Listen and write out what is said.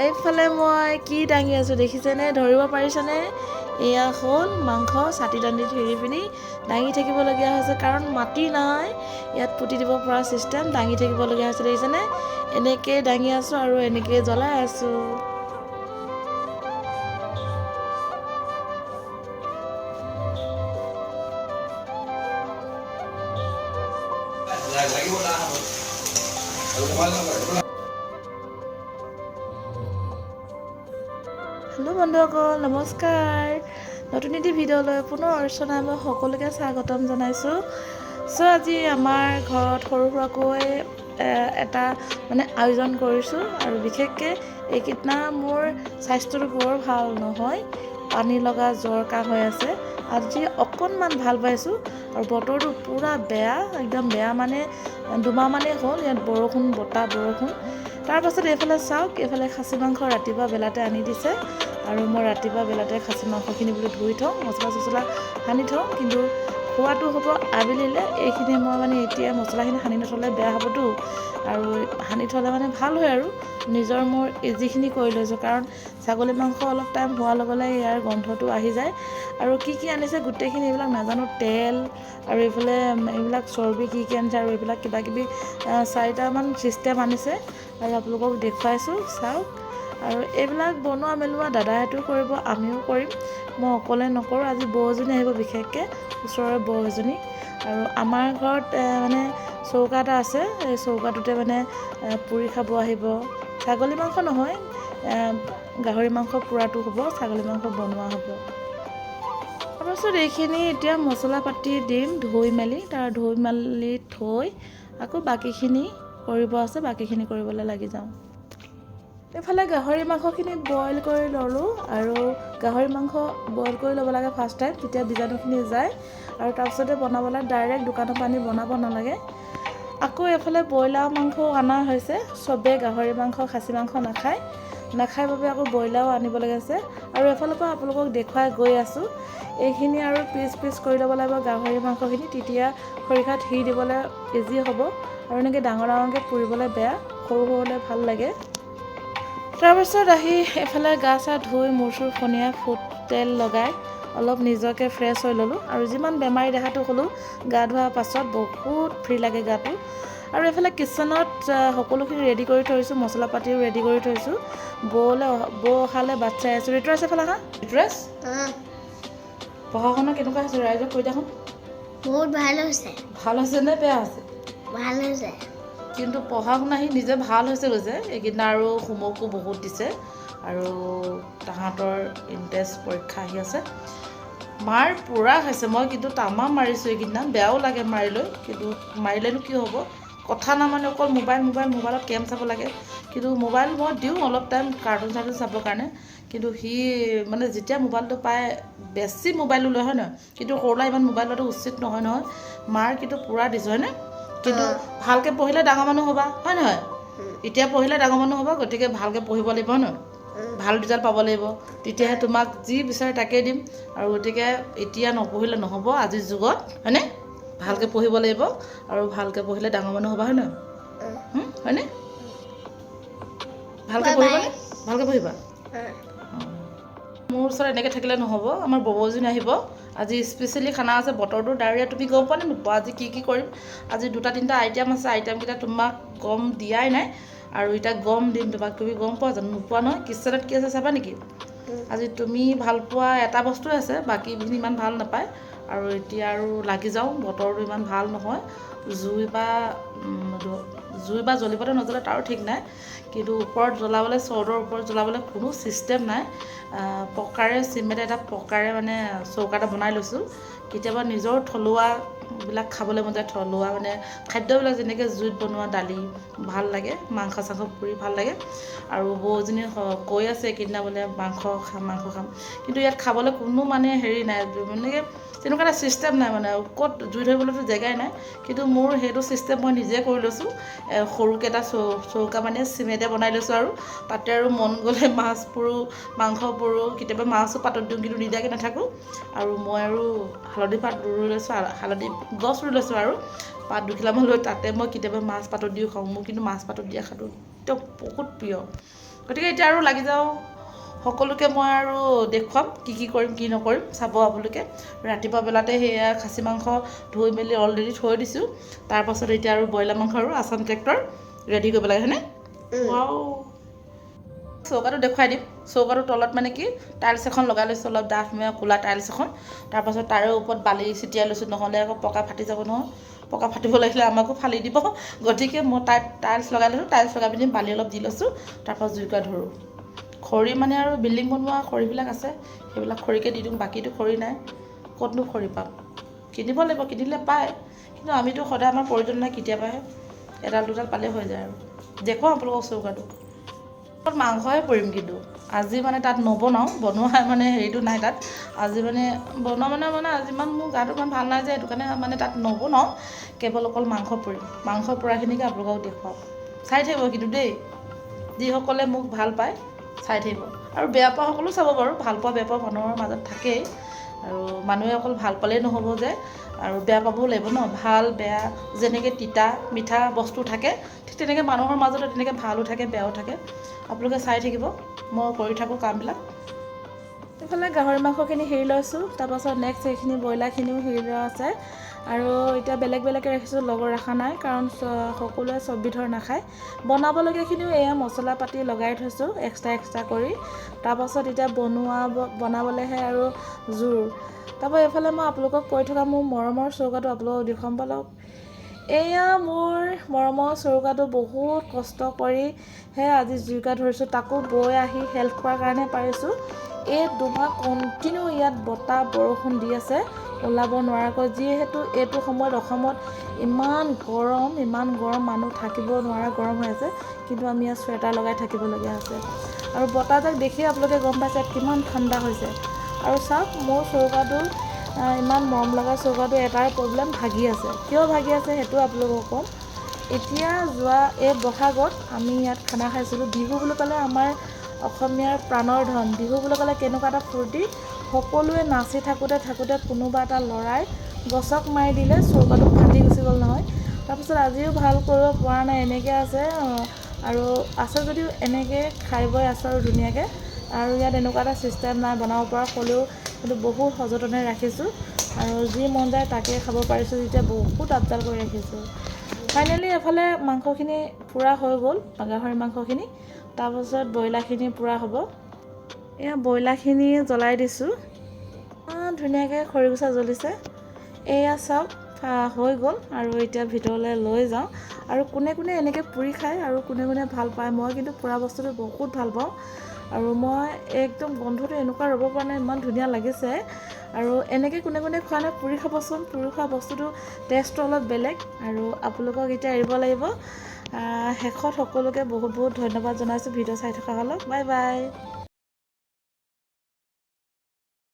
এইফালে মই কি দাঙি আছোঁ দেখিছেনে, ধৰিব পাৰিছেনে? এয়া হ'ল মাংস ছাটি দানি ধৰি পিনি দাঙি থাকিবলগীয়া হৈছে, কাৰণ মাটি নাই ইয়াত পুতি দিব পৰা ছিষ্টেম। দাঙি থাকিবলগীয়া হৈছে দেখিছেনে, এনেকৈয়ে দাঙি আছোঁ আৰু এনেকৈয়ে জ্বলাই আছোঁ। হেল্ল' বন্ধুসকল, নমস্কাৰ। নতুন এটি ভিডিঅ'লৈ পুনৰ অৰ্চনা মই সকলোকে স্বাগতম জনাইছোঁ। আজি আমাৰ ঘৰত সৰু সুৰাকৈ এটা আয়োজন কৰিছোঁ, আৰু বিশেষকৈ এইকেইদিনা মোৰ স্বাস্থ্যটো বৰ ভাল নহয়, পানী লগা জ্বৰ কাহ হৈ আছে। আজি অকণমান ভাল পাইছোঁ, আৰু বতৰটো পূৰা বেয়া, একদম বেয়া, দুমাহমানেই হ'ল ইয়াত বৰষুণ, বতাহ বৰষুণ। তাৰপাছত এইফালে চাওক, এইফালে খাচী মাংস ৰাতিপুৱা বেলাতে আনি দিছে, আৰু মই ৰাতিপুৱা বেলাতে খাচী মাংসখিনি বোলো ধুই থওঁ, মছলা চছলা সানি থওঁ, কিন্তু খোৱাটো হ'ব আবেলিলৈ। এইখিনি মই এতিয়া মছলাখিনি সানি নথ'লে বেয়া হ'বতো, আৰু সানি থ'লে ভাল হয়। আৰু নিজৰ মোৰ যিখিনি কৰি লৈছোঁ, কাৰণ ছাগলী মাংস অলপ টাইম হোৱাৰ লগে লগে ইয়াৰ গোন্ধটো আহি যায়। আৰু কি কি আনিছে গোটেইখিনি এইবিলাক নাজানো, তেল আৰু এইফালে এইবিলাক চৰ্বি কি কি আনিছে, আৰু এইবিলাক কিবাকিবি 4টামান ছিষ্টেম আনিছে, আৰু আপোনালোকক দেখুৱাইছোঁ চাওক। আৰু এইবিলাক বনোৱা মেলোৱা দাদাহঁতেও কৰিব, আমিও কৰিম, মই অকলে নকৰোঁ। আজি বৌ এজনী আহিব, বিশেষকৈ ওচৰৰে বৌ এজনী। আৰু আমাৰ ঘৰত চৌকা এটা আছে, এই চৌকাটোতে পুৰি খাব আহিব। ছাগলী মাংস নহয়, গাহৰি মাংস পোৰাটো হ'ব, ছাগলী মাংস বনোৱা হ'ব। তাৰপাছত এইখিনি এতিয়া মছলা পাতি দিম, ধুই মেলি থৈ আকৌ বাকীখিনি কৰিব আছে, বাকীখিনি কৰিবলৈ লাগি যাওঁ। এইফালে গাহৰি মাংসখিনি বইল কৰি ল'লোঁ, আৰু গাহৰি মাংস বইল কৰি ল'ব লাগে ফাৰ্ষ্ট টাইম, তেতিয়া বীজাণুখিনি যায়, আৰু তাৰপিছতে বনাবলৈ ডাইৰেক্ট দোকানৰ পৰা আনি বনাব নালাগে। আকৌ এইফালে ব্ৰইলাৰ মাংসও অনা হৈছে, চবেই গাহৰি মাংস খাচী মাংস নাখায় বাবে আকৌ ব্ৰইলাৰো আনিবলগীয়া আছে। আৰু এফালৰ পৰা আপোনালোকক দেখুৱাই গৈ আছোঁ। এইখিনি আৰু পিচ কৰি ল'ব লাগিব গাহৰি মাংসখিনি, তেতিয়া খৰিকাত হিৰ দিবলৈ ইজি হ'ব, আৰু এনেকৈ ডাঙৰ ডাঙৰকৈ পুৰিবলৈ বেয়া, সৰু সৰুলৈ ভাল লাগে। তাৰপাছত আহি এইফালে গা চা ধুই মূৰ চুৰ ফনিয়াই ফুট তেল লগাই অলপ নিজকে ফ্ৰেছ হৈ ল'লোঁ। আৰু যিমান বেমাৰী দেখাটো হ'লেও গা ধোৱাৰ পাছত বহুত ফ্ৰী লাগে গাটো। আৰু এইফালে কিটচেনত সকলোখিনি ৰেডি কৰি থৈছোঁ, মছলা পাতিও ৰেডি কৰি থৈছোঁ। বৌ অহালৈ বাট চাই আছোঁ। ৰিতুৰাজ এইফালে আহা। ৰিতুৰাজ, পঢ়া শুনা কেনেকুৱা হৈছে ৰাইজক কৈ দিয়াচোন। বহুত ভাল হৈছে। ভাল হৈছে নে বেয়া হৈছে? ভাল হৈছে। কিন্তু পঢ়া শুনা সি নিজে ভাল হৈছে গৈছে। এইকেইদিনা আৰু হোমৱৰ্কো বহুত দিছে, আৰু তাহাঁতৰ ইণ্টাৰেষ্ট পৰীক্ষা আহি আছে। মাৰ পূৰা হৈছে, মই কিন্তু তামাম মাৰিছোঁ এইকেইদিনা, বেয়াও লাগে মাৰিলৈ, কিন্তু মাৰিলেনো কি হ'ব, কথা নামানে, অকল মোবাইলত গেম চাব লাগে। কিন্তু মোবাইল মই দিওঁ অলপ টাইম কাৰ্টুন চাৰ্টুন চাবৰ কাৰণে, কিন্তু সি যেতিয়া মোবাইলটো পায় বেছি মোবাইলো লয়, হয় নহয়? কিন্তু সৰুলৈ ইমান মোবাইল লোৱাটো উচিত নহয় নহয়। মাৰ কিন্তু পূৰা দিছোঁ, হয়নে? কিন্তু ভালকৈ পঢ়িলে ডাঙৰ মানুহ হ'বা, হয় নহয়? এতিয়া পঢ়িলে ডাঙৰ মানুহ হ'বা, গতিকে ভালকৈ পঢ়িব লাগিব, হয় নহয়? ভাল ৰিজাল্ট পাব লাগিব, তেতিয়াহে তোমাক যি বিচাৰে তাকেই দিম। আৰু গতিকে এতিয়া নপঢ়িলে নহ'ব আজিৰ যুগত, হয়নে? ভালকৈ পঢ়িব লাগিব, আৰু ভালকৈ পঢ়িলে ডাঙৰ মানুহ হ'বা, হয় নহয়? হয়নে? ভালকৈ পঢ়িবানে? ভালকৈ পঢ়িবা। মোৰ ওচৰত এনেকৈ থাকিলে নহ'ব। আমাৰ ববৌজনী আহিব আজি, স্পেচিয়েলি খানা আছে। বতৰটো ডাৱৰীয়া, তুমি গম পোৱা নে নোপোৱা আজি কি কৰিম? আজি 2-3টা আইটেম আছে, আইটেমকেইটা তোমাক গম দিয়াই নাই, আৰু এতিয়া গম দিম তোমাক। তুমি গম পোৱা জানো? নোপোৱা নহয়। কিটচেনত কি আছে চাবা নেকি? আজি তুমি ভাল পোৱা এটা বস্তুৱে আছে, বাকীখিনি ইমান ভাল নাপায়। আৰু এতিয়া আৰু লাগি যাওঁ, বতৰটো ইমান ভাল নহয়। জুই বা জ্বলিবতে নজ্বলে তাৰো ঠিক নাই, কিন্তু ওপৰত জ্বলাবলৈ, চৰ্টৰ ওপৰত জ্বলাবলৈ কোনো ছিষ্টেম নাই। পকাৰে চিমেণ্ট এটা পকাৰে চৌকা এটা বনাই লৈছোঁ। কেতিয়াবা নিজৰ থলুৱাবিলাক খাবলৈ মন যায়, থলুৱা খাদ্যবিলাক যেনেকৈ জুইত বনোৱা দালি ভাল লাগে, মাংস চাংস পুৰি ভাল লাগে। আৰু বৌজনীয়ে কৈ আছে এইকেইদিনা মাংস খাম, কিন্তু ইয়াত খাবলৈ কোনো হেৰি নাই, তেনেকুৱা এটা ছিষ্টেম নাই, ক'ত জুই ধৰিবলৈতো জেগাই নাই। কিন্তু মোৰ সেইটো ছিষ্টেম মই নিজে কৰি লৈছোঁ। সৰুকৈ এটা চৌকা চিমেণ্টে বনাই লৈছোঁ, আৰু তাতে আৰু মন গ'লে মাছ পুৰোঁ, মাংস পুৰোঁ, কেতিয়াবা মাছো পাতত দিওঁ, কিন্তু নিদিয়াকৈ নাথাকোঁ। আৰু মই আৰু হালধি পাত ৰুই লৈছোঁ, হালধি গছ ৰুই লৈছোঁ, আৰু পাত 2 কিলোমান লৈ তাতে মই কেতিয়াবা মাছ পাতত দিও খাওঁ। মোৰ কিন্তু মাছ পাতত দিয়া খাদ্য একদম বহুত প্ৰিয়। গতিকে এতিয়া আৰু লাগি যাওঁ সকলোকে মই আৰু দেখুৱাম কি কৰিম কি নকৰিম চাব আপোনালোকে ৰাতিপুৱা বেলাতে সেয়া খাচী মাংস ধুই মেলি অলৰেডি থৈ দিছোঁ তাৰপাছত এতিয়া আৰু ব্ৰইলাৰ মাংস আৰু আছাম ট্ৰেক্টৰ ৰেডি কৰিব লাগে হয়নে চৌকাটো দেখুৱাই দিম চৌকাটোৰ তলত মানে কি টাইলছ এখন লগাই লৈছোঁ অলপ ডাঠমীয়া ক'লা টাইলছ এখন তাৰপাছত তাৰে ওপৰত বালি ছিটিয়াই লৈছোঁ নহ'লে আকৌ পকা ফাটি যাব নহয় পকা ফাটিব লাগিলে আমাকো ফালি দিব গতিকে মই টাইলছ লগাই লৈছোঁ টাইলছ লগাই পিনি বালি অলপ দি লৈছোঁ তাৰপৰা জুইকুৰা ধৰোঁ খৰি মানে আৰু বিল্ডিং বনোৱা খৰিবিলাক আছে সেইবিলাক খৰিকে দি দিওঁ বাকীটো খৰি নাই ক'তনো খৰি পাম কিনিব লাগিব কিনিলে পায় কিন্তু আমিতো সদায় আমাৰ প্ৰয়োজন নাই কেতিয়াবাহে এডাল দুডাল পালেই হৈ যায় আৰু দেখুৱাওঁ আপোনালোকক চৌকাটো মাংসহে পৰিম কিন্তু আজি মানে তাত নবনাওঁ বনোৱা মানে হেৰিটো নাই তাত আজি মানে বনোৱা মানে আজি ইমান মোৰ গাটো ইমান ভাল নাই যে সেইটো কাৰণে মানে তাত নবনাওঁ কেৱল অকল মাংস পৰিম মাংস পৰাখিনিকে আপোনালোকক দেখুৱাওঁ চাই থাকিব কিন্তু দেই যিসকলে মোক ভাল পায় চাই থাকিব আৰু বেয়া পোৱা সকলো চাব বাৰু ভাল পোৱা বেয়া পোৱা মানুহৰ মাজত থাকেই আৰু মানুহে অকল ভাল পালেই নহ'ব যে আৰু বেয়া পাবও লাগিব ন ভাল বেয়া যেনেকৈ তিতা মিঠা বস্তু থাকে ঠিক তেনেকৈ মানুহৰ মাজতো তেনেকৈ ভালো থাকে বেয়াও থাকে আপোনালোকে চাই থাকিব মই কৰি থাকোঁ কামবিলাক এইফালে গাহৰি মাংসখিনি হেৰি লৈছোঁ তাৰপাছত নেক্সট এইখিনি ব্ৰইলাৰখিনিও হেৰি লোৱা আছে আৰু এতিয়া বেলেগ বেলেগকৈ ৰাখিছোঁ লগত ৰখা নাই কাৰণ সকলোৱে চব বিধৰ নাখায় বনাবলগীয়াখিনিও এয়া মছলা পাতি লগাই থৈছোঁ এক্সট্ৰা কৰি তাৰপাছত এতিয়া বনাবলৈহে আৰু জোৰ তাৰপৰা এইফালে মই আপোনালোকক কৈ থকা মোৰ মৰমৰ চৌকাটো আপোনালোকক দেখুৱাম বলক এয়া মোৰ মৰমৰ চৌকাটো বহুত কষ্ট কৰিহে আজি জুইকুৰা ধৰিছোঁ তাকো বৈ আহি হেল্প কৰাৰ কাৰণে পাৰিছোঁ এই দুমাহ কণ্টিনিউ ইয়াত বতাহ বৰষুণ দি আছে ওলাব নোৱাৰাকৈ যিহেতু এইটো সময়ত অসমত ইমান গৰম মানুহ থাকিব নোৱাৰা গৰম হৈ আছে কিন্তু আমি ইয়াত চুৱেটাৰ লগাই থাকিবলগীয়া হৈছে আৰু বতাহজাক দেখিয়ে আপোনালোকে গম পাইছে কিমান ঠাণ্ডা হৈছে আৰু চাওক মোৰ চৌকাটো ইমান মৰম লগা চৌকাটো এটাৰ প্ৰব্লেম ভাগি আছে কিয় ভাগি আছে সেইটো আপোনালোকক ক'ম এতিয়া যোৱা এই বহাগত আমি ইয়াত খানা খাইছিলোঁ বিহু বুলি ক'লে আমাৰ অসমীয়াৰ প্ৰাণৰ ধন বিহু বুলি ক'লে কেনেকুৱা এটা ফূৰ্তি সকলোৱে নাচি থাকোঁতে কোনোবা এটা ল'ৰাই গছক মাৰি দিলে চৌকাটো ফাটি গুচি গ'ল নহয় তাৰপিছত আজিও ভাল কৰিব পৰা নাই এনেকৈ আছে আৰু আছে যদিও এনেকৈ খাই বৈ আছোঁ আৰু ধুনীয়াকৈ আৰু ইয়াত এনেকুৱা এটা ছিষ্টেম নাই বনাব পৰা হ'লেও কিন্তু বহুত সযতনে ৰাখিছোঁ আৰু যি মন যায় তাকে খাব পাৰিছোঁ যেতিয়া বহুত আপডাল কৰি ৰাখিছোঁ ফাইনেলি এফালে মাংসখিনি পূৰা হৈ গ'ল গাহৰি মাংসখিনি তাৰপাছত ব্ৰইলাৰখিনি পূৰা হ'ব এয়া ব্ৰইলাৰখিনি জ্বলাই দিছোঁ ধুনীয়াকৈ খৰিগোছা জ্বলিছে এয়া চাওক হৈ গ'ল আৰু এতিয়া ভিতৰলৈ লৈ যাওঁ আৰু কোনে এনেকৈ পুৰি খায় আৰু কোনে ভাল পায় মই কিন্তু পুৰা বস্তুটো বহুত ভাল পাওঁ আৰু মই একদম গোন্ধটো এনেকুৱা ৰ'ব পৰা নাই ইমান ধুনীয়া লাগিছে আৰু এনেকৈ কোনে খোৱা নাই পুৰি খাবচোন পুৰি খোৱা বস্তুটো টেষ্টটো অলপ বেলেগ আৰু আপোনালোকক এতিয়া এৰিব লাগিব শেষত সকলোকে বহুত ধন্যবাদ জনাইছোঁ ভিডিঅ' চাই থকা হ'লক বাই বাই